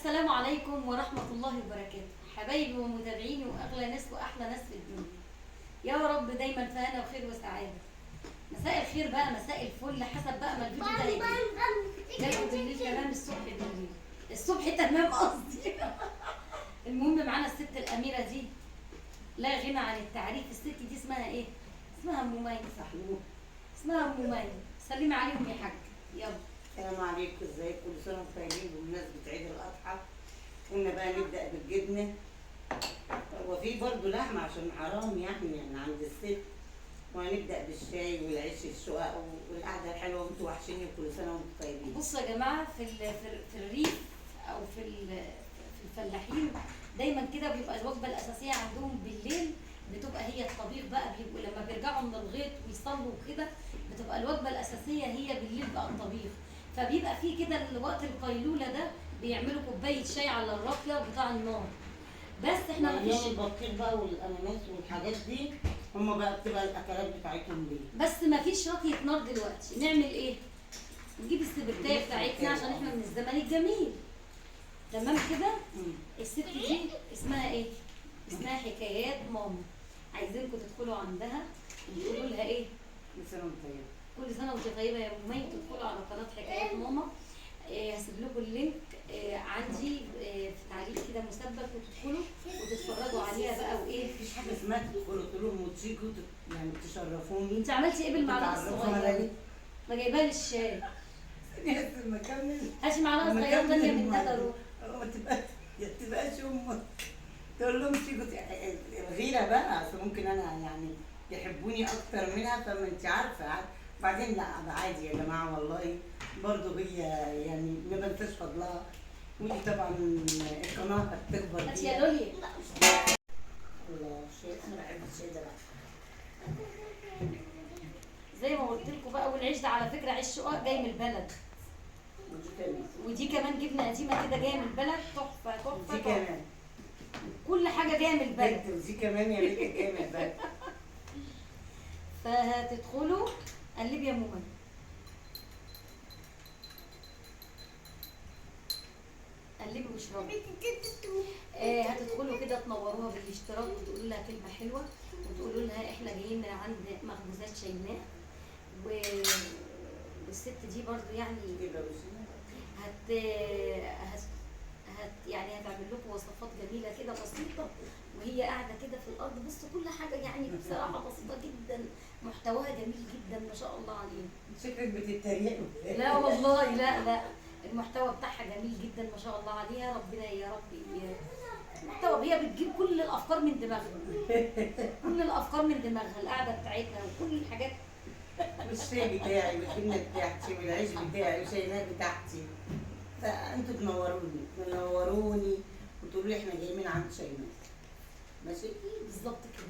السلام عليكم ورحمة الله وبركاته، حبايبي ومتابعيني وأغلى ناس وأحلى ناس في الدنيا. يا رب دايما في هنا وخير وسعادة. مساء الخير بقى، مساء الفل، حسب بقى ما الفيديو ده هيجي. جاله بالليل تمام، الصبح بالليل، الصبح تمام قصدي. المهم معانا الست الأميرة دي لا غنى عن التعريف. الست دي اسمها إيه؟ اسمها أم مي. صحيح، اسمها أم مي. سلمي عليهم يا حاج. يلا. السلام عليكم، ازيكم؟ كل سنه وانتم طيبين بمناسبه عيد الاضحى. قلنا بقى نبدا بالجبنه. هو في برضه لحمه عشان حرام يعني عند الست. وهنبدا بالشاي والعيش الشقق والقعده الحلوه، وانتم وحشيني، وكل سنه وانتم طيبين. بصوا يا جماعه، في الريف او في الفلاحين دايما كده بيبقى الوجبه الاساسيه عندهم بالليل بتبقى هي الطبيخ بقى. بيبقوا لما بيرجعوا من الغيط ويصلوا وكده بتبقى الوجبه الاساسيه هي بالليل بقى الطبيخ. فبيبقى في كده الوقت القيلوله ده بيعملوا كوبايه شاي على الراقيه بتاع النار. بس احنا مفيش البطيخ بقى والاناناس والحاجات دي، هم بقى بتبقى الاكلات بتاعتهم دي. بس مفيش راقيه نار دلوقتي. نعمل ايه؟ نجيب السبرتايه بتاعتنا عشان احنا من الزمن الجميل. تمام كده. الست دي اسمها ايه؟ اسمها حكايات ماما. عايزينكم تدخلوا عندها وتقولوا لها ايه؟ كل سنه وانتم طيبين. كل سنه وانت طيبه يا ام مي. تدخلوا على قناه حكايات ماما. هسيب لكم اللينك عندي في تعليق كده مثبت، وتدخلوا وتتفرجوا عليها بقى. وايه؟ مفيش حاجه اسمها تدخلوا تقولوا لهم وتيجوا يعني تشرفوني. انت عملتي ايه بالمعلقه الصغيره؟ ما جايباها للشاي. ما كمل. هاتي معلقه صغيره ثانيه من ده روح. ما تبقاش امك تقول لهم تيجوا غيره بقى، اصل ممكن انا يعني يحبوني اكتر منها، فما انت عارفه. بعدين لا عادي يا جماعه، والله برضه هي يعني ما بنساش فضلها. ودي طبعا القناه هتكبر بيها. هاتي يا لوليا. الله شيء، انا بحب الشاي ده بقى. زي ما قلت لكم بقى. والعيش ده على فكره عيش شقق جاي من البلد. ودي كمان جبنه قديمه كده جايه من البلد، تحفه تحفه. دي كمان كل حاجه جايه من البلد. ودي كمان يا بنت جايه من البلد. فهتدخلوا قلبي يا ماما. قلبي واشربي. هتدخلوا كده تنوروها بالاشتراك وتقولوا لها كلمه حلوه، وتقولوا لها احنا جايين من عند مخبوزات شيماء. والست دي برضو يعني يعني هتعمل لكم وصفات جميله كده بسيطه وهي قاعده كده في الارض. بصوا كل حاجه يعني بصراحه بسيطه جدا، محتواها جميل جدا ما شاء الله عليها. شكلك بتتريقوا. لا والله، لا المحتوى بتاعها جميل جدا ما شاء الله عليها. ربنا يا رب المحتوى. هي بتجيب كل الافكار من دماغها. كل الافكار من دماغها، القعده بتاعتها وكل الحاجات. والشاي بتاعي والجبنه بتاعتي والعيش بتاعي والشاينات بتاعتي. فانتوا تنوروني وتقولوا لي احنا جايين من عند شيماء. ماشي؟ بالظبط كده.